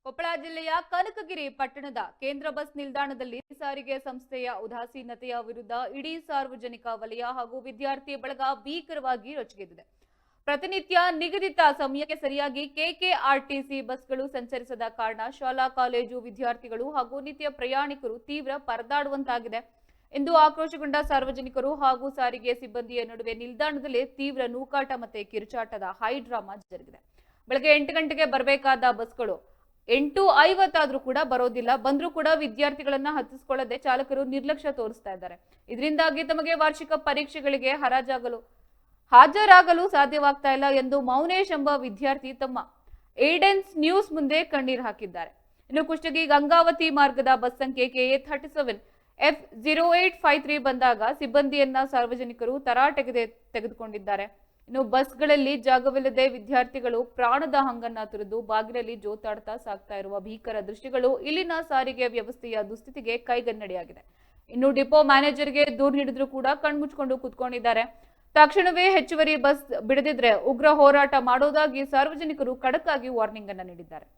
ಕೊಪ್ಪಳ ಜಿಲ್ಲೆಯ ಕನಕಗಿರಿ ಪಟ್ಟಣದ ಕೇಂದ್ರ ಬಸ್ ನಿಲ್ದಾಣದಲ್ಲಿ ಸಾರಿಗೆ ಸಂಸ್ಥೆಯ ಉದಾಸೀನತೆಯ ವಿರುದ್ಧ ಇಡೀ ಸಾರ್ವಜನಿಕ ವಲಯ ಹಾಗೂ ವಿದ್ಯಾರ್ಥಿ ಬಳಗ ಭೀಕರವಾಗಿ ರೊಚ್ಚಿಗೆದ್ದಿದೆ. ಪ್ರತಿನಿತ್ಯ ನಿಗದಿತ ಸಮಯಕ್ಕೆ ಸರಿಯಾಗಿ ಕೆಕೆಆರ್ಟಿಸಿ ಬಸ್ಗಳು ಸಂಚರಿಸದ ಕಾರಣ ಶಾಲಾ ಕಾಲೇಜು ವಿದ್ಯಾರ್ಥಿಗಳು ಹಾಗೂ ನಿತ್ಯ ಪ್ರಯಾಣಿಕರು ತೀವ್ರ ಪರದಾಡುವಂತಾಗಿದೆ ಎಂದು ಆಕ್ರೋಶಗೊಂಡ ಸಾರ್ವಜನಿಕರು ಹಾಗೂ ಸಾರಿಗೆ ಸಿಬ್ಬಂದಿಯ ನಡುವೆ ನಿಲ್ದಾಣದಲ್ಲಿ ತೀವ್ರ ನೂಕಾಟ ಮತ್ತು ಕಿರುಚಾಟದ ಹೈ ಡ್ರಾಮಾ ಜರುಗಿದೆ. ಬೆಳಗ್ಗೆ 8 ಗಂಟೆಗೆ ಬರಬೇಕಾದ ಬಸ್ಗಳು 8:50 ಆದ್ರೂ ಕೂಡ ಬರೋದಿಲ್ಲ. ಬಂದ್ರೂ ಕೂಡ ವಿದ್ಯಾರ್ಥಿಗಳನ್ನ ಹತ್ತಿಸಿಕೊಳ್ಳದೆ ಚಾಲಕರು ನಿರ್ಲಕ್ಷ್ಯ ತೋರಿಸ್ತಾ ಇದ್ದಾರೆ. ಇದರಿಂದಾಗಿ ತಮಗೆ ವಾರ್ಷಿಕ ಪರೀಕ್ಷೆಗಳಿಗೆ ಹಾಜರಾಗಲು ಸಾಧ್ಯವಾಗ್ತಾ ಇಲ್ಲ ಎಂದು ಮೌನೇಶ್ ಎಂಬ ವಿದ್ಯಾರ್ಥಿ ತಮ್ಮ ಏಡೆನ್ಸ್ ನ್ಯೂಸ್ ಮುಂದೆ ಕಣ್ಣೀರು ಹಾಕಿದ್ದಾರೆ. ಇನ್ನು ಕುಷ್ಟಗಿ ಗಂಗಾವತಿ ಮಾರ್ಗದ ಬಸ್ ಸಂಖ್ಯೆ KA37 F0853 ಬಂದಾಗ ಸಿಬ್ಬಂದಿಯನ್ನ ಸಾರ್ವಜನಿಕರು ತರಾಟೆಗೆ ತೆಗೆದುಕೊಂಡಿದ್ದಾರೆ. ಇನ್ನು ಬಸ್ಗಳಲ್ಲಿ ಜಾಗವಿಲ್ಲದೆ ವಿದ್ಯಾರ್ಥಿಗಳು ಪ್ರಾಣದ ಹಂಗನ್ನ ತುರಿದು ಬಾಗಿಲಲ್ಲಿ ಜೋತಾಡ್ತಾ ಸಾಗ್ತಾ ಇರುವ ಭೀಕರ ದೃಶ್ಯಗಳು ಇಲ್ಲಿನ ಸಾರಿಗೆ ವ್ಯವಸ್ಥೆಯ ದುಸ್ಥಿತಿಗೆ ಕೈಗನ್ನಡಿಯಾಗಿದೆ. ಇನ್ನು ಡಿಪೋ ಮ್ಯಾನೇಜರ್ಗೆ ದೂರು ನೀಡಿದ್ರು ಕೂಡ ಕಣ್ಮುಚ್ಕೊಂಡು ಕೂತ್ಕೊಂಡಿದ್ದಾರೆ. ತಕ್ಷಣವೇ ಹೆಚ್ಚುವರಿ ಬಸ್ ಬಿಡದಿದ್ರೆ ಉಗ್ರ ಹೋರಾಟ ಮಾಡೋದಾಗಿ ಸಾರ್ವಜನಿಕರು ಖಡಕ್ ಆಗಿ ವಾರ್ನಿಂಗ್ ಅನ್ನ ನೀಡಿದ್ದಾರೆ.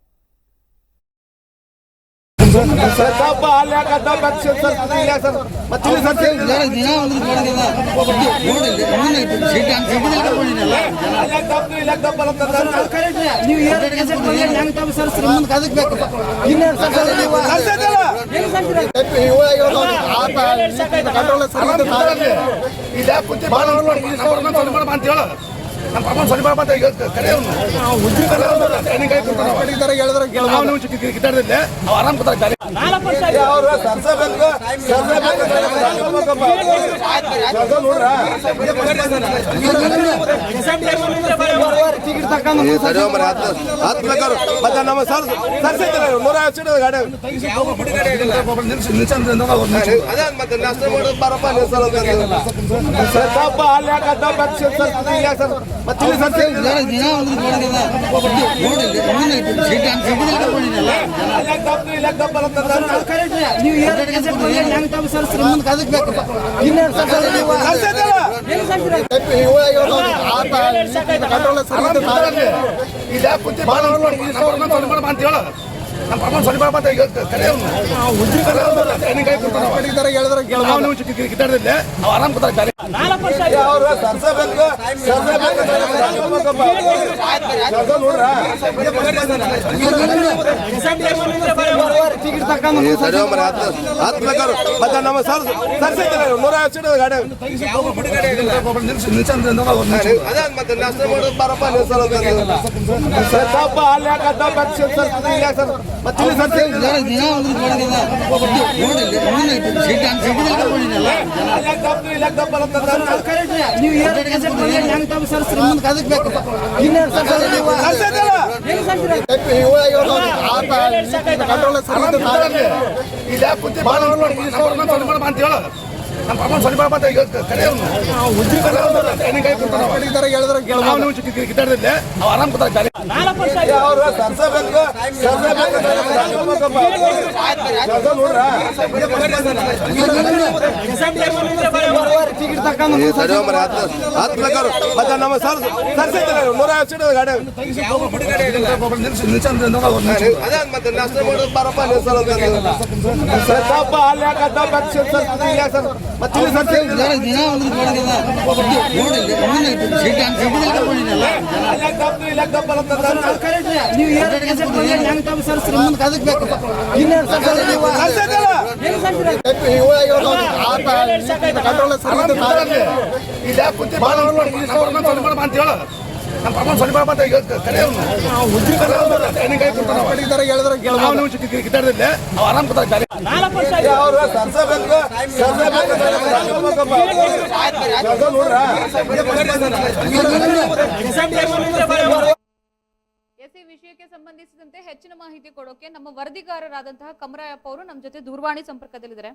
ಈ ವಿಷಯಕ್ಕೆ ಸಂಬಂಧಿಸಿದಂತೆ ಹೆಚ್ಚಿನ ಮಾಹಿತಿ ಕೊಡೋಕೆ ನಮ್ಮ ವರದಿಗಾರರಾದಂತಹ ಕಮರಯ್ಯಪ್ಪ ಅವರು ನಮ್ಮ ಜೊತೆ ದೂರವಾಣಿ ಸಂಪರ್ಕದಲ್ಲಿದ್ದಾರೆ.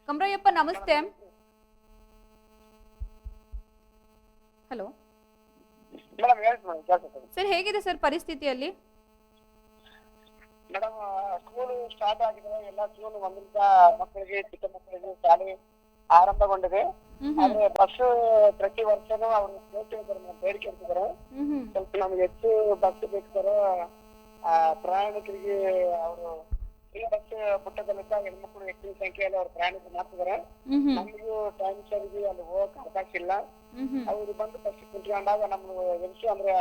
ಕಮರಯ್ಯಪ್ಪ ನಮಸ್ತೆ. ಹಲೋ ಸರ್, ಹೇಗಿದೆ ಸರ್ ಪರಿಸ್ಥಿತಿಯಲ್ಲಿ? ಮೇಡಮ್, ಸ್ಕೂಲ್ ಸ್ಟಾರ್ಟ್ ಆಗಿದೆ. ಎಲ್ಲ ಸ್ಕೂಲ್ ಒಂದರಿಂದ ಮಕ್ಕಳಿಗೆ, ಚಿಕ್ಕ ಮಕ್ಕಳಿಗೆ ಶಾಲೆ ಆರಂಭಗೊಂಡಿದೆ. ಆದ್ರೆ ಬಸ್ ಪ್ರತಿ ವರ್ಷನೂ ಅವರು ಬೇಡಿಕೆ ಇರ್ತಿದ್ದಾರೆ. ಸ್ವಲ್ಪ ನಮ್ಗೆ ಹೆಚ್ಚು ಬಸ್ ಬೇಕು ಸರ್. ಪ್ರಯಾಣಿಕರಿಗೆ ಅವರು ಫ್ರೀ ಬಸ್ ಪುಟ್ಟದಲ್ಲಿದ್ದ ಹೆಣ್ಮಕ್ಳು ಹೆಚ್ಚಿನ ಸಂಖ್ಯೆಯಲ್ಲಿ ಅವ್ರು ಪ್ರಯಾಣಿಕ ಮಾಡ್ತಿದಾರೆ. ನಮಗೂ ಟೈಮ್ ಸರಿಗೆ ಅಲ್ಲಿ ಹೋಗಕ್ ಅವಕಾಶ ಇಲ್ಲ. ಅವ್ರು ಬಂದು ಬಸ್ ಕುಂತ್ಕೊಂಡಾಗ ನಮ್ಗೆ ಎಲ್ಸು ಅಂದ್ರೆ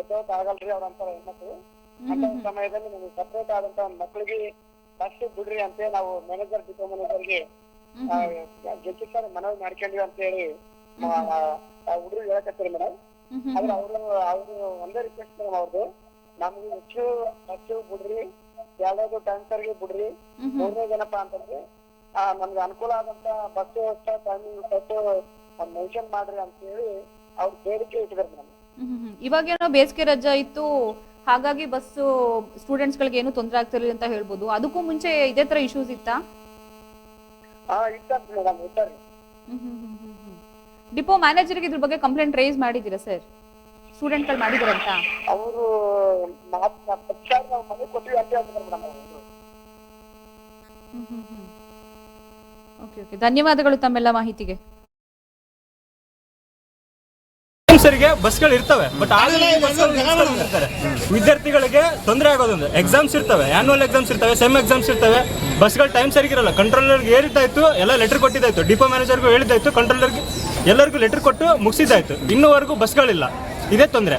ಎದ್ದೋಕ್ ಆಗಲ್ರಿ ಅವ್ರಂತಾರ ಹೆಣ್ಮಕ್ಳು. ಅಂತ ಸಮಯದಲ್ಲಿ ನಮ್ಗೆ ಸಪ್ರೇಟ್ ಆದಂತ ಮಕ್ಳಿಗೆ ಬಸ್ ಬಿಡ್ರಿ ಅಂತ ನಾವು ಮ್ಯಾನೇಜರ್ ಡಿಪೋ ಮ್ಯಾನೇಜರ್ಗೆ ಜಡ್ಜಿ ಸರ್ ಮನವಿ ಮಾಡ್ಕೊಂಡ್ವಿ ಅಂತ ಹೇಳಿ ಹುಡುಗರು ಹೇಳಕತ್ತಾರೆ ಮೇಡಮ್. ಆದ್ರೆ ಅವ್ರು ಒಂದೇ ರಿಕ್ವೆಸ್ಟ್ ಮೇಡಮ್ ಅವ್ರದ್ದು, ನಮ್ಗೆ ಹೆಚ್ಚು ಬಸ್ ಬಿಡ್ರಿ, ಯಾವ್ದಾದ್ರು ಟೈಮ್ ಸರ್ಗೆ ಬಿಡ್ರಿ. ಮೂರನೇದು ಏನಪ್ಪಾ ಅಂತಂದ್ರೆ ನಮ್ಗೆ ಅನುಕೂಲ ಆದಂತ ಬಸ್ ವ್ಯವಸ್ಥೆ ಟೈಮಿಂಗ್ ಮೆನ್ಷನ್ ಮಾಡ್ರಿ ಅಂತ ಹೇಳಿ ಅವ್ರು ಬೇಡಿಕೆ ಇಟ್ಟಿದ್ದಾರೆ ಮೇಡಮ್. ಇವಾಗೇನೋ ಬೇಸಿಗೆ ರಜಾ ಇತ್ತು, ಹಾಗಾಗಿ ಬಸ್ ಸ್ಟೂಡೆಂಟ್ಸ್ ಗಳಿಗೆ ಏನು ತೊಂದರೆ ಆಗ್ತಿರ್ಲಿಲ್ಲ ಅಂತ ಹೇಳ್ಬೋದು. ಅದಕ್ಕೂ ಮುಂಚೆ ಇದೇ ತರ ಇಶ್ಯೂಸ್ ಇತ್ತಾ? ಇತ್ತು ಮೇಡಮ್, ಇದ್ದಾರೆ. ಡಿಪೋ ಮ್ಯಾನೇಜರ್ಗೆ ಇದ್ರ ಬಗ್ಗೆ ಕಂಪ್ಲೇಂಟ್ ರೈಸ್ ಮಾಡಿದ್ದೀರಾ ಸರ್? ಸ್ಟೂಡೆಂಟ್ ಗಳು ಮಾಡಿದಾರಂತ ಅವರು ಮನೆ ಕೊಟ್ಟಿವಿ ಅಂತ ಹೇಳ್ತಾರೆ ಮೇಡಮ್ ಅವರು. ಓಕೆ ಓಕೆ, ಧನ್ಯವಾದಗಳು ತಮ್ಮೆಲ್ಲ ಮಾಹಿತಿಗೆ. ಸರಿಗೆ ಬಸ್ಗಳು ಇರ್ತವೆ, ಬಟ್ ವಿದ್ಯಾರ್ಥಿಗಳಿಗೆ ತೊಂದರೆ ಆಗೋದೊಂದು. ಎಕ್ಸಾಮ್ಸ್ ಇರ್ತವೆ, ಆನ್ಯುವಲ್ ಎಕ್ಸಾಮ್ಸ್ ಇರ್ತವೆ, ಸೆಮ್ ಎಕ್ಸಾಮ್ಸ್ ಇರ್ತವೆ, ಬಸ್ಗಳು ಟೈಮ್ ಸರಿಗಿರಲ್ಲ. ಕಂಟ್ರೋಲರ್ಗೆ ಹೇಳಿದ್ದಾಯ್ತು, ಎಲ್ಲ ಲೆಟರ್ ಕೊಟ್ಟಿದ್ದಾಯ್ತು, ಡಿಪೋ ಮ್ಯಾನೇಜರ್ಗೂ ಹೇಳಿದ್ದಾಯ್ತು, ಕಂಟ್ರೋಲರ್ಗೆ ಎಲ್ಲರಿಗೂ ಲೆಟರ್ ಕೊಟ್ಟು ಮುಗಿಸಿದ್ದಾಯ್ತು. ಇನ್ನೂವರೆಗೂ ಬಸ್ಗಳಿಲ್ಲ. ಇದೇ ತೊಂದರೆ.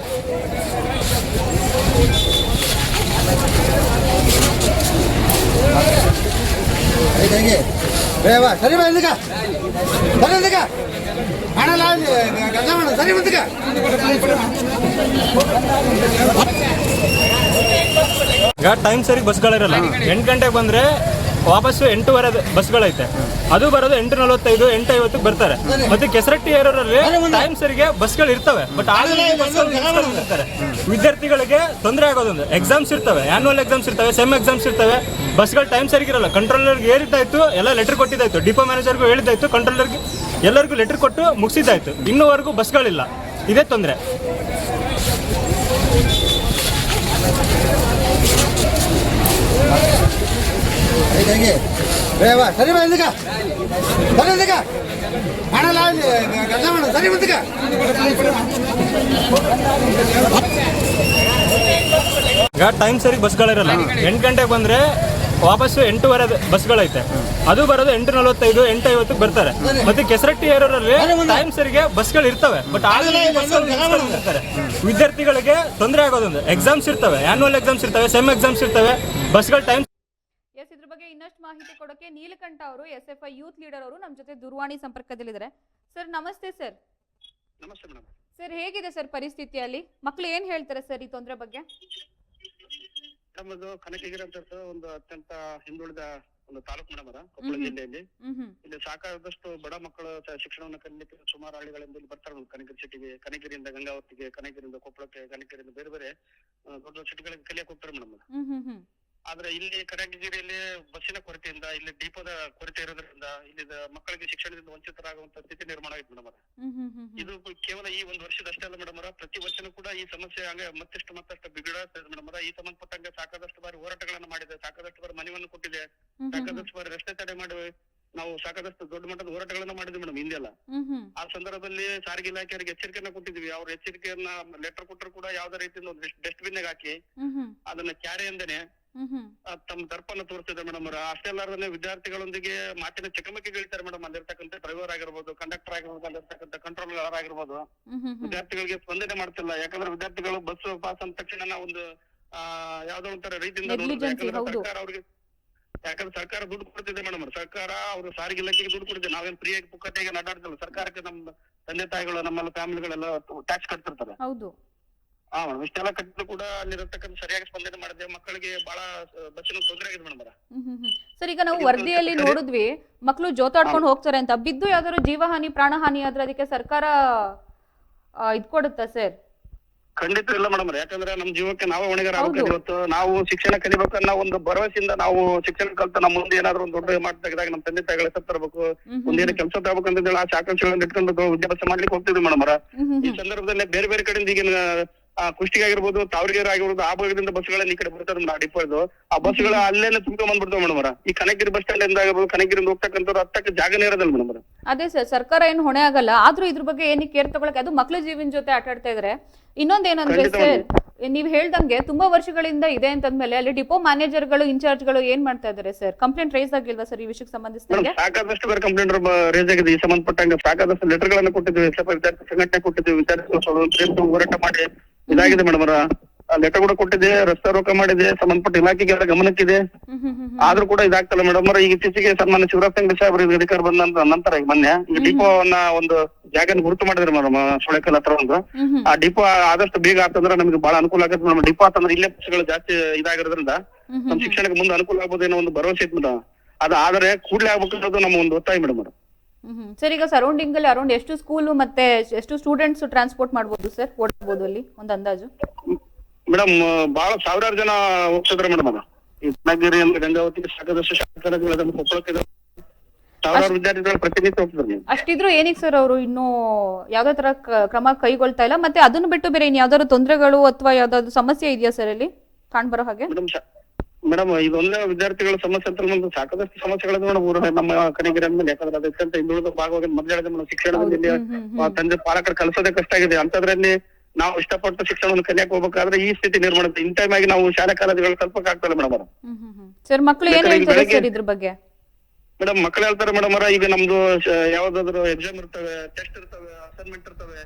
ಈಗ ಟೈಮ್ ಸರಿ ಬಸ್ಗಳಿರಲ್ಲ. 8 ಗಂಟೆಗೆ ಬಂದ್ರೆ ವಾಪಸ್ಸು 8:15 ಬಸ್ಗಳೈತೆ. ಅದು ಬರೋದು 8:45, 8:50 ಬರ್ತಾರೆ. ಮತ್ತೆ ಕೆಸರಟ್ಟಿ ಏರೋರಲ್ಲಿ ಟೈಮ್ ಸರಿಗೆ ಬಸ್ಗಳು ಇರ್ತವೆ, ಬಟ್ ಇರ್ತಾರೆ. ವಿದ್ಯಾರ್ಥಿಗಳಿಗೆ ತೊಂದರೆ ಆಗೋದೊಂದು. ಎಕ್ಸಾಮ್ಸ್ ಇರ್ತವೆ, ಆನ್ಯುವಲ್ ಎಕ್ಸಾಮ್ಸ್ ಇರ್ತವೆ, ಸೆಮ್ ಎಕ್ಸಾಮ್ಸ್ ಇರ್ತವೆ, ಬಸ್ಗಳು ಟೈಮ್ ಸರಿಗಿರಲ್ಲ. ಕಂಟ್ರೋಲರ್ಗೆ ಹೇಳಿದ್ದಾಯ್ತು, ಎಲ್ಲ ಲೆಟರ್ ಕೊಟ್ಟಿದ್ದಾಯ್ತು, ಡಿಪೋ ಮ್ಯಾನೇಜರ್ಗೂ ಹೇಳಿದ್ದಾಯ್ತು, ಕಂಟ್ರೋಲರ್ಗೆ ಎಲ್ಲರಿಗೂ ಲೆಟರ್ ಕೊಟ್ಟು ಮುಗಿಸಿದ್ದಾಯ್ತು. ಇನ್ನೂವರೆಗೂ ಬಸ್ಗಳಿಲ್ಲ. ಇದೇ ತೊಂದರೆ. ಈಗ ಟೈಮ್ ಸರಿ ಬಸ್ಗಳಿರಲ್ಲ. 8 ಗಂಟೆಗೆ ಬಂದ್ರೆ ವಾಪಸ್ಸು 8:15 ಬಸ್ಗಳೈತೆ. ಅದು ಬರೋದು 8:45, 8:50 ಬರ್ತಾರೆ. ಮತ್ತೆ ಕೆಸರಟ್ಟಿ ಏರೋರಲ್ಲಿ ಟೈಮ್ ಸರಿಗೆ ಬಸ್ಗಳು ಇರ್ತವೆ, ಬಟ್ ಇರ್ತಾರೆ. ವಿದ್ಯಾರ್ಥಿಗಳಿಗೆ ತೊಂದರೆ ಆಗೋದೊಂದು. ಎಕ್ಸಾಮ್ಸ್ ಇರ್ತವೆ, ಆನ್ಯುವಲ್ ಎಕ್ಸಾಮ್ಸ್ ಇರ್ತವೆ, ಸೆಮ್ ಎಕ್ಸಾಮ್ಸ್ ಇರ್ತವೆ, ಬಸ್ಗಳು ಟೈಮ್. ಎಸ್, ಇದ್ರ ಬಗ್ಗೆ ಇನ್ನಷ್ಟು ಮಾಹಿತಿ ಕೊಡೋಕೆ ನೀಲಕಂಠ ಅವರು, SFI ಯೂತ್ ಲೀಡರ್ ಅವರು ನಮ್ಮ ಜೊತೆ ದೂರವಾಣಿ ಸಂಪರ್ಕದಲ್ಲಿದ್ದಾರೆ. ಸರ್ ನಮಸ್ತೆ ಸರ್. ನಮಸ್ತೆ ಮೇಡಮ್. ಸರ್ ಹೇಗಿದೆ ಸರ್ ಪರಿಸ್ಥಿತಿಯಲ್ಲಿ? ಮಕ್ಕಳು ಏನ್ ಹೇಳ್ತಾರೆ ಸರ್ ಈ ತೊಂದರೆ ಬಗ್ಗೆ? ನಮ್ಮದು ಕನಕಗಿರಿ ಅಂತ ಒಂದು ಅತ್ಯಂತ ಹಿಂದುಳಿದ ಒಂದು ತಾಲೂಕು ಮೇಡಮ್ ಅದ ಕೊಪ್ಪಳ ಜಿಲ್ಲೆಯಲ್ಲಿ. ಇಲ್ಲಿ ಸಾಕಾದಷ್ಟು ಬಡ ಮಕ್ಕಳು ಶಿಕ್ಷಣವನ್ನು ಕಲಿಯಲಿಕ್ಕೆ ಸುಮಾರು ಹಳ್ಳಿಗಳಿಂದ ಇಲ್ಲಿ ಬರ್ತಾರೆ ಕನಕಗಿರಿ ಸಿಟಿಗೆ, ಕನಕಗಿರಿಯಿಂದ ಗಂಗಾವತಿಗೆ, ಕನಕಗಿರಿಯಿಂದ ಕೊಪ್ಪಳಕ್ಕೆ, ಕನಕಗಿರಿಯಿಂದ ಬೇರೆ ಬೇರೆ ದೊಡ್ಡ ಸಿಟಿಗಳಿಗೆ ಕಲಿಯಕ್ಕೆ ಹೋಗ್ತಾರೆ ಮೇಡಮ್. ಆದ್ರೆ ಇಲ್ಲಿ ಕನಕಗಿರಿಯಲ್ಲಿ ಬಸ್ಸಿನ ಕೊರತೆಯಿಂದ, ಇಲ್ಲಿ ಡಿಪೋದ ಕೊರತೆ ಇರೋದ್ರಿಂದ ಇಲ್ಲಿ ಮಕ್ಕಳಿಗೆ ಶಿಕ್ಷಣದಿಂದ ವಂಚಿತರಾಗುವಂತ ಸ್ಥಿತಿ ನಿರ್ಮಾಣ ಆಗಿದೆ ಮೇಡಮ್. ಇದು ಕೇವಲ ಈ ಒಂದು ವರ್ಷದಷ್ಟೇ ಅಲ್ಲ ಮೇಡಮ್, ಪ್ರತಿ ವರ್ಷನೂ ಕೂಡ ಈ ಸಮಸ್ಯೆ ಹಂಗೆ ಮತ್ತಷ್ಟು ಬಿಗಡಾಗ್ತದೆ ಮೇಡಮ್. ಈ ಸಂಬಂಧಪಟ್ಟಂಗೆ ಸಾಕಷ್ಟು ಬಾರಿ ಹೋರಾಟಗಳನ್ನ ಮಾಡಿದೆ, ಸಾಕಷ್ಟು ಬಾರಿ ಮನವಿಯನ್ನು ಕೊಟ್ಟಿದೆ, ಸಾಕಷ್ಟು ಬಾರಿ ರಸ್ತೆ ತಡೆ ಮಾಡಿ ನಾವು ಸಾಕಷ್ಟು ದೊಡ್ಡ ಮಟ್ಟದ ಹೋರಾಟಗಳನ್ನ ಮಾಡಿದ್ವಿ ಮೇಡಮ್ ಹಿಂದೆಲ್ಲ. ಆ ಸಂದರ್ಭದಲ್ಲಿ ಸಾರಿಗೆ ಇಲಾಖೆಯವರಿಗೆ ಎಚ್ಚರಿಕೆಯನ್ನ ಕೊಟ್ಟಿದ್ವಿ. ಅವ್ರ ಎಚ್ಚರಿಕೆಯನ್ನ ಲೆಟರ್ ಕೊಟ್ಟರು ಕೂಡ ಯಾವ್ದೇ ರೀತಿಯಿಂದ ಒಂದು ಡಸ್ಟ್ ಬಿನ್ ಹಾಕಿ ಅದನ್ನ ಕ್ಯಾರೆ ಎಂದೇನೆ ತಮ್ಮ ದರ್ಪನ್ನ ತೋರಿಸ್ತಿದೆ ಮೇಡಮ್. ಅಷ್ಟೇ ಅಲ್ಲಾರ್ದೇ ವಿದ್ಯಾರ್ಥಿಗಳೊಂದಿಗೆ ಮಾತಿನ ಚಕಮಕಿ ಹೇಳ್ತಾರೆ ಮೇಡಮ್. ಅಲ್ಲಿರ್ತಕ್ಕಂಥ ಡ್ರೈವರ್ ಆಗಿರ್ಬೋದು, ಕಂಡಕ್ಟರ್ ಆಗಿರ್ಬೋದು, ಅಲ್ಲಿರ್ತಕ್ಕಂಥ ಕಂಟ್ರೋಲರ್ ಆಗಿರ್ಬೋದು, ವಿದ್ಯಾರ್ಥಿಗಳಿಗೆ ಸ್ಪಂದನೆ ಮಾಡ್ತಿಲ್ಲ. ಯಾಕಂದ್ರೆ ವಿದ್ಯಾರ್ಥಿಗಳು ಬಸ್ ಪಾಸ್ ಅಂದ ತಕ್ಷಣ ಒಂದು ಯಾವ್ದೋ ಒಂಥರ ರೀತಿಯಿಂದ ಸರ್ಕಾರ ಅವ್ರಿಗೆ, ಯಾಕಂದ್ರೆ ಸರ್ಕಾರ ದುಡ್ಡು ಕೊಡ್ತಿದೆ ಮೇಡಮ್. ಸರ್ಕಾರ ಅವರು ಸಾರಿಗೆ ಇಲಾಖೆಗೆ ದುಡ್ಡು ಕೊಡ್ತಿದೆ. ನಾವೇನ್ ಫ್ರೀಯಾಗಿ ಪುಕ್ಕಟೆಗೆ ನಡಾಡ್ತಿಲ್ಲ. ಸರ್ಕಾರಕ್ಕೆ ನಮ್ಮ ತಂದೆ ತಾಯಿಗಳು, ನಮ್ಮೆಲ್ಲ ಫ್ಯಾಮಿಲಿಗಳೆಲ್ಲ ಟ್ಯಾಕ್ಸ್ ಕಟ್ತಿರ್ತಾರೆ. ಹಾ ಮೇಡಮ್, ಇಷ್ಟೆಲ್ಲ ಕಟ್ಟಿದ್ರು ಕೂಡ ಅಲ್ಲಿರತಕ್ಕಂಥ ಸರಿಯಾಗಿ ಸ್ಪಂದನೆ ಮಾಡಿದೆ. ಮಕ್ಕಳಿಗೆ ಬಹಳ ಬಸ್ಸಿನ ತೊಂದರೆ ಆಗಿದೆ ಮೇಡಮ್. ಸರ್ ಈಗ ನಾವು ವರದಿಯಲ್ಲಿ ನೋಡಿದ್ವಿ, ಮಕ್ಕಳು ಜೋತಾಡ್ಕೊಂಡು ಹೋಗ್ತಾರೆ ಅಂತ. ಬಿದ್ದು ಯಾವ್ದಾದ್ರು ಜೀವಹಾನಿ, ಪ್ರಾಣಹಾನಿ ಆದ್ರೆ ಅದಕ್ಕೆ ಸರ್ಕಾರ ಇದ್ ಕೊಡುತ್ತಾ ಸರ್? ಖಂಡಿತ ಇಲ್ಲ ಮೇಡಮ್. ಯಾಕಂದ್ರೆ ನಮ್ ಜೀವಕ್ಕೆ ನಾವೇ ಹೊಣೆಗಾರರಾಗಬೇಕು. ಇವತ್ತು ನಾವು ಶಿಕ್ಷಣ ಕಲಿಬೇಕನ್ನೋ ಒಂದು ಭರವಸೆಯಿಂದ ನಾವು ಶಿಕ್ಷಣ ಕಲ್ತು ನಮ್ಮ ಮುಂದೆ ಏನಾದ್ರು ಒಂದು ದೊಡ್ಡ ಮಾತು ತೆಗೆದಾಗ ನಮ್ಮ ತಂದೆ ತಾಯಿಗಳ ತರಬೇಕು, ಮುಂದೇನು ಕೆಲಸ ತಗೋಬೇಕಂತ ಹೇಳಿ ಆ ಆಕಾಂಕ್ಷೆಗಳನ್ನು ಇಟ್ಕೊಂಡು ವಿದ್ಯಾಭ್ಯಾಸ ಮಾಡ್ಲಿಕ್ಕೆ ಹೋಗ್ತಿದ್ವಿ ಮೇಡಮ್. ಈ ಸಂದರ್ಭದಲ್ಲಿ ಬೇರೆ ಬೇರೆ ಕಡೆಯಿಂದ ಈಗಿನ ಕುಷ್ಟಿಗೆ ಆಗಿರ್ಬೋದು, ತಾವರಿಗೆರೆ ಆಗಿರ್ಬೋದು, ಆ ಭಾಗದಿಂದ ಬಸ್ಗಳನ್ನ ಈ ಕಡೆ ಬರ್ತಾರೆ ಮೇಡಮ್. ಡಿಪೋದು ಆ ಬಸ್ಗಳ ಅಲ್ಲೇನೆ ತುಂಬ್ಕೊಂಡ್ ಬಂದ್ಬಿಡ್ತಾವ ಮೇಡಮ್. ಈ ಕನಕಗಿರಿ ಬಸ್ ಸ್ಟ್ಯಾಂಡ್ ಇಂದ ಆಗಿರ್ಬೋದು, ಕನಕಗಿರಿಯಿಂದ ಹೋಗ್ತಕ್ಕಂಥವ್ರು ಹತ್ತಕ್ಕೆ ಜಾಗನೇ ಇರೋದಲ್ಲ ಮೇಡಮ್. ಅದೇ ಸರ್, ಸರ್ಕಾರ ಏನು ಹೊಣೆ ಆಗಲ್ಲ. ಆದ್ರೂ ಇದ್ರ ಬಗ್ಗೆ ಏನಿಗೆ ಕೇರ್ ತಗೊಳಕ್ಕೆ, ಅದು ಮಕ್ಳ ಜೀವನ ಜೊತೆ ಆಟ ಆಡ್ತಾ ಇದ್ರೆ. ಇನ್ನೊಂದೇನಂದ್ರೆ ಸರ್, ನೀವ್ ಹೇಳ್ದಂಗೆ ತುಂಬಾ ವರ್ಷಗಳಿಂದ ಇದೆ ಅಂತಂದ್ಮೇಲೆ ಅಲ್ಲಿ ಡಿಪೋ ಮ್ಯಾನೇಜರ್ಗಳು ಇನ್ಚಾರ್ಜ್ಗಳು ಏನ್ ಮಾಡ್ತಾ ಇದಾರೆ ಸರ್? ಕಂಪ್ಲೇಂಟ್ ರೈಸ್ ಆಗಿಲ್ವಾ ಸರ್ ಈ ವಿಷಯಕ್ಕೆ ಸಂಬಂಧಿಸಿದಂಗೆ? ಸಾಕಾದಷ್ಟು ಬೇರೆ ಕಂಪ್ಲೇಂಟ್ ರೇಸ್ ಆಗಿದೆ. ಈ ಸಂಬಂಧಪಟ್ಟಂಗೆ ಸಾಕಾದಷ್ಟು ಲೆಟರ್ ಗಳನ್ನ ಕೊಟ್ಟಿದ್ವಿ, ವಿದ್ಯಾರ್ಥಿ ಸಂಘಟನೆ ಕೊಟ್ಟಿದ್ವಿ, ವಿದ್ಯಾರ್ಥಿಗಳು ಹೋರಾಟ ಮಾಡಿ ಇದಾಗಿದೆ ಮೇಡಮ್ ಅವರ. ಲೆಟರ್ ಕೂಡ ಕೊಟ್ಟಿದೆ, ರಸ್ತೆ ರೋಕ ಮಾಡಿದೆ, ಸಂಬಂಧಪಟ್ಟ ಇಲಾಖೆಗೆ ಎಲ್ಲ ಗಮನಕ್ಕಿದೆ. ಆದ್ರೂ ಕೂಡ ಇದಾಗ್ತಲ್ಲ ಮೇಡಮ್ ಅವರ. ಈಗ ಇತ್ತೀಚೆಗೆ ಸನ್ಮಾನ್ಯ ಶಿವರಾಜ್ ಸಿಂಗ್ ಸಾಹೇಬರು ಅಧಿಕಾರ ಬಂದ ನಂತರ ಈಗ ಮೊನ್ನೆ ಈ ಡಿಪೋವನ್ನ ಒಂದು ಜಾಗನ ಗುರುತು ಮಾಡಿದ್ರೆ ಮೇಡಮ್ ಸೊಳೆಕಲ್ ಹತ್ರ ಒಂದು. ಆ ಡಿಪೋ ಆದಷ್ಟು ಬೇಗ ಆತಂದ್ರೆ ನಮ್ಗೆ ಬಹಳ ಅನುಕೂಲ ಆಗುತ್ತೆ ಮೇಡಮ್. ಡಿಪೋ ಆತಂದ್ರೆ ಇಲ್ಲೇ ಬಸ್ಗಳು ಜಾಸ್ತಿ ಇದಾಗಿರೋದ್ರಿಂದ ನಮ್ ಶಿಕ್ಷಣಕ್ಕೆ ಮುಂದೆ ಅನುಕೂಲ ಆಗ್ಬೋದೇನೋ ಒಂದು ಭರವಸೆ ಇತ್ತು ಮೇಡಮ್. ಅದ ಆದ್ರೆ ಕೂಡಲೇ ಆಗ್ಬೇಕನ್ನೋದು ನಮ್ಮ ಒಂದು ಒತ್ತಾಯ ಮೇಡಮ್ ಅವ್ರ. ಸರ್, ಈಗ ಸರೌಂಡಿಂಗ್ ಅಲ್ಲಿ ಅರೌಂಡ್ ಎಷ್ಟು ಸ್ಕೂಲ್ ಮತ್ತೆ ಎಷ್ಟು ಸ್ಟೂಡೆಂಟ್ಸ್ ಟ್ರಾನ್ಸ್ಪೋರ್ಟ್ ಮಾಡ್ಬೋದು ಸರ್, ಓಡಬಹುದು ಅಲ್ಲಿ ಒಂದು ಅಂದಾಜು? ಮೇಡಮ್ ಬಹಳ ಸಾವಿರಾರು ಜನ ಹೋಗ್ತಿದ್ರೆ ಮೇಡಮ್ ಅದ. ಈ ಚನ್ನಗಿರಿ ಅಂದ್ರೆ ಗಂಗಾವತಿಗೆ ಸಾಕಾದಷ್ಟು ಶಾಲೆಗಳ ಕೊಪ್ಪಳಕ್ಕೆ ಸಾವಿರಾರು ವಿದ್ಯಾರ್ಥಿಗಳು ಪ್ರತಿನಿತ್ಯ ಹೋಗ್ತಿದ್ರು. ಅಷ್ಟಿದ್ರು ಏನಿಗೆ ಸರ್ ಅವರು ಇನ್ನೂ ಯಾವ್ದೇ ತರ ಕ್ರಮ ಕೈಗೊಳ್ತಾ ಇಲ್ಲ? ಮತ್ತೆ ಅದನ್ನು ಬಿಟ್ಟು ಬೇರೆ ಇನ್ ಯಾವ್ದಾದ್ರು ತೊಂದರೆಗಳು ಅಥವಾ ಯಾವ್ದಾದ್ರು ಸಮಸ್ಯೆ ಇದೆಯಾ ಸರ್ ಅಲ್ಲಿ ಕಾಣ್ ಬರೋ ಹಾಗೆ? ಮೇಡಮ್ ಇದೊಂದೇ ವಿದ್ಯಾರ್ಥಿಗಳ ಸಮಸ್ಯೆ ಅಂತ ಸಾಕಷ್ಟು ಸಮಸ್ಯೆಗಳಿದೆ ಮೇಡಮ್ ಊರ ನಮ್ಮ ಕನಿಗಿರಿ ಅಂದ್ಮೇಲೆ. ಯಾಕಂದ್ರೆ ಅದಕ್ಕಂತ ಹಿಂದುಳಿದ ಭಾಗವಾಗಿ ಮೊದಲೇ ಮೇಡಮ್ ಶಿಕ್ಷಣದಲ್ಲಿ ತಂದೆ ಪಾಲಕರು ಕಲಿಸೋದೇ ಕಷ್ಟ ಆಗಿದೆ. ಅಂತದ್ರಲ್ಲಿ ನಾವು ಇಷ್ಟಪಟ್ಟು ಶಿಕ್ಷಣವನ್ನು ಕಲಿಯಕ್ಕೆ ಹೋಗ್ಬೇಕಾದ್ರೆ ಈ ಸ್ಥಿತಿ ನಿರ್ಮಾಣ. ಇನ್ ಟೈಮ್ ಆಗಿ ನಾವು ಶಾಲಾ ಕಾಲೇಜುಗಳು ಕಲ್ಪಕ್ಕೆ ಆಗ್ತಲ್ಲ ಮೇಡಮ್ ಅವರ. ಸರ್, ಮಕ್ಕಳು ಏನ್ ಹೇಳ್ತಾರೆ ಸರ್ ಇದ್ರ ಬಗ್ಗೆ? ಮೇಡಮ್ ಮಕ್ಕಳು ಹೇಳ್ತಾರೆ ಮೇಡಮ್ ಅವರ, ಈಗ ನಮ್ದು ಯಾವ್ದಾದ್ರು ಎಕ್ಸಾಮ್ ಇರ್ತವೆ, ಟೆಸ್ಟ್ ಇರ್ತವೆ, ಅಸೈನ್ಮೆಂಟ್ ಇರ್ತವೆ.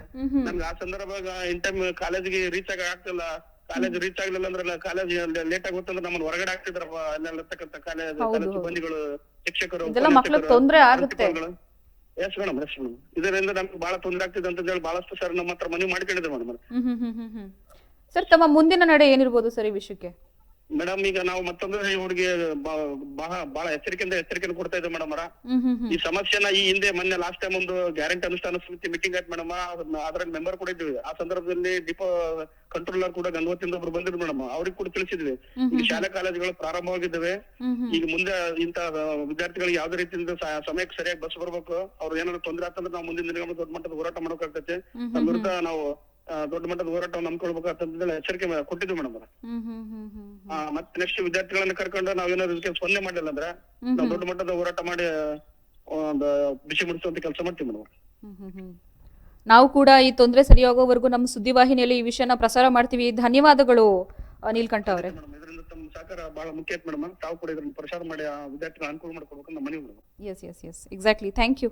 ನಮ್ಗೆ ಆ ಸಂದರ್ಭ ಇನ್ ಟೈಮ್ ಕಾಲೇಜಿಗೆ ರೀಚ್ ಆಗ್ತಿಲ್ಲ. ಕಾಲೇಜ್ ರೀಚ್ ಆಗ್ಲಿಲ್ಲ ಅಂದ್ರೆ ಕಾಲೇಜ್ ಲೇಟ್ ಆಗಿ ಗೊತ್ತಂದ್ರೆ ನಮ್ಮನ್ನ ಹೊರಗಡೆ ಆಗ್ತಿದ್ರಪ್ಪ. ಅಲ್ಲಿರ್ತಕ್ಕಂಥ ಕಾಲೇಜ್ ಸಿಬ್ಬಂದಿಗಳು, ಶಿಕ್ಷಕರು, ತೊಂದರೆ ಆಗುತ್ತೆ. Yes madam, yes madam. ಇದರಿಂದ ನಮ್ಗೆ ಬಹಳ ತೊಂದರೆ ಆಗ್ತಿದೆ ಅಂತ ಹೇಳಿ ಬಹಳಷ್ಟು ಸರ್ ನಮ್ಮ ಹತ್ರ ಮನವಿ ಮಾಡ್ಕೊಂಡಿದೆ ಮೇಡಮ್. ಸರ್, ತಮ್ಮ ಮುಂದಿನ ನಡೆ ಏನಿರ್ಬೋದು ಸರ್ ಈ ವಿಷಯಕ್ಕೆ? ಮೇಡಮ್ ಈಗ ನಾವು ಮತ್ತೊಂದು ಹುಡುಗಿ ಬಹಳ ಎಚ್ಚರಿಕೆ ಕೊಡ್ತಾ ಇದ್ದೇವೆ ಮೇಡಮ್ ಅವರ. ಈ ಸಮಸ್ಯೆನ ಈ ಹಿಂದೆ ಮೊನ್ನೆ ಲಾಸ್ಟ್ ಟೈಮ್ ಒಂದು ಗ್ಯಾರಂಟಿ ಅನುಷ್ಠಾನ ಸಮಿತಿ ಮೀಟಿಂಗ್ ಆಯ್ತು ಮೇಡಮ್. ಅದ್ರಲ್ಲಿ ಮೆಂಬರ್ ಕೂಡ ಇದ್ವಿ. ಆ ಸಂದರ್ಭದಲ್ಲಿ ಡಿಪೋ ಕಂಟ್ರೋಲರ್ ಕೂಡ ಗಂಗಾವತಿಯಿಂದ ಒಬ್ರು ಬಂದಿದ್ರು ಮೇಡಮ್. ಅವ್ರಿಗೆ ಕೂಡ ತಿಳಿಸಿದ್ವಿ ಈಗ ಶಾಲಾ ಕಾಲೇಜುಗಳು ಪ್ರಾರಂಭವಾಗಿದ್ದಾವೆ. ಈಗ ಮುಂದೆ ಇಂತ ವಿದ್ಯಾರ್ಥಿಗಳಿಗೆ ಯಾವ್ದೇ ರೀತಿಯಿಂದ ಸಮಯಕ್ಕೆ ಸರಿಯಾಗಿ ಬಸ್ ಬರ್ಬೇಕು. ಅವ್ರು ಏನಾದ್ರು ತೊಂದರೆ ಆಗ್ತಂದ್ರೆ ನಾವು ಮುಂದಿನ ದಿನಗಳು ದೊಡ್ಡ ಮಟ್ಟದ ಹೋರಾಟ ಮಾಡೋಕಾಗ್ತೈತೆ. ನಮ್ಮ ವಿರುದ್ಧ ನಾವು ದೊಡ್ಡ ಮಟ್ಟದ ಹೋರಾಟವನ್ನು ನಂಬ್ಕೊಳ್ಬೇಕಂತ ಎಚ್ಚರಿಕೆ ಕೊಟ್ಟಿದ್ವಿ ಮೇಡಮ್. ಮತ್ತೆ ನೆಕ್ಸ್ಟ್ ವಿದ್ಯಾರ್ಥಿಗಳನ್ನ ಕರ್ಕೊಂಡು ನಾವೇನಾದ್ರು ಇದಕ್ಕೆ ಸ್ಪಂದನೆ ಮಾಡಿಲ್ಲ ಅಂದ್ರೆ ನಾವು ದೊಡ್ಡ ಮಟ್ಟದ ಹೋರಾಟ ಮಾಡಿ ಒಂದು ಬಿಸಿ ಮುಡಿಸುವಂತ ಕೆಲಸ ಮಾಡ್ತೀವಿ ಮೇಡಮ್. ನಾವು ಕೂಡ ಈ ತೊಂದರೆ ಸರಿಯಾಗೋವರೆಗೂ ನಮ್ಮ ಸುದ್ದಿವಾಹಿನಿಯಲ್ಲಿ ಈ ವಿಷಯನ ಪ್ರಸಾರ ಮಾಡ್ತೀವಿ. ಧನ್ಯವಾದಗಳು ನೀಲ್ಕಂಠ ಅವರೇ. ಇದರಿಂದ ತಮ್ಮ ಸಹಕಾರ ಬಹಳ ಮುಖ್ಯ ಐತೆ ಮೇಡಮ್. ತಾವು ಕೂಡ ಇದನ್ನ ಪ್ರಚಾರ ಮಾಡಿ ಆ ವಿದ್ಯಾರ್ಥಿಗಳ ಅನುಕೂಲ ಮಾಡ್ಕೊಳ್ಬೇಕು ನಮ್ಮ ಮನವಿ madam. Yes exactly. Thank you.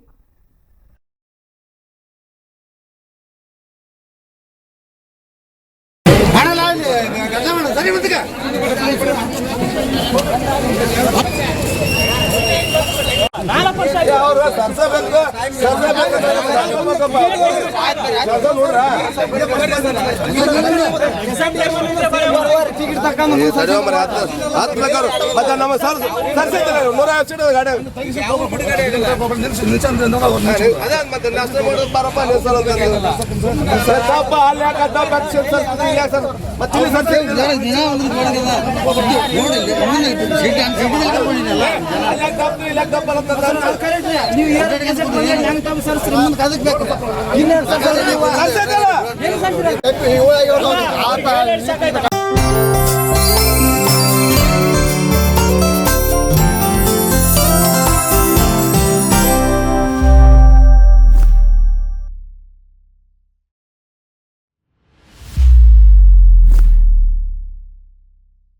ನೀವು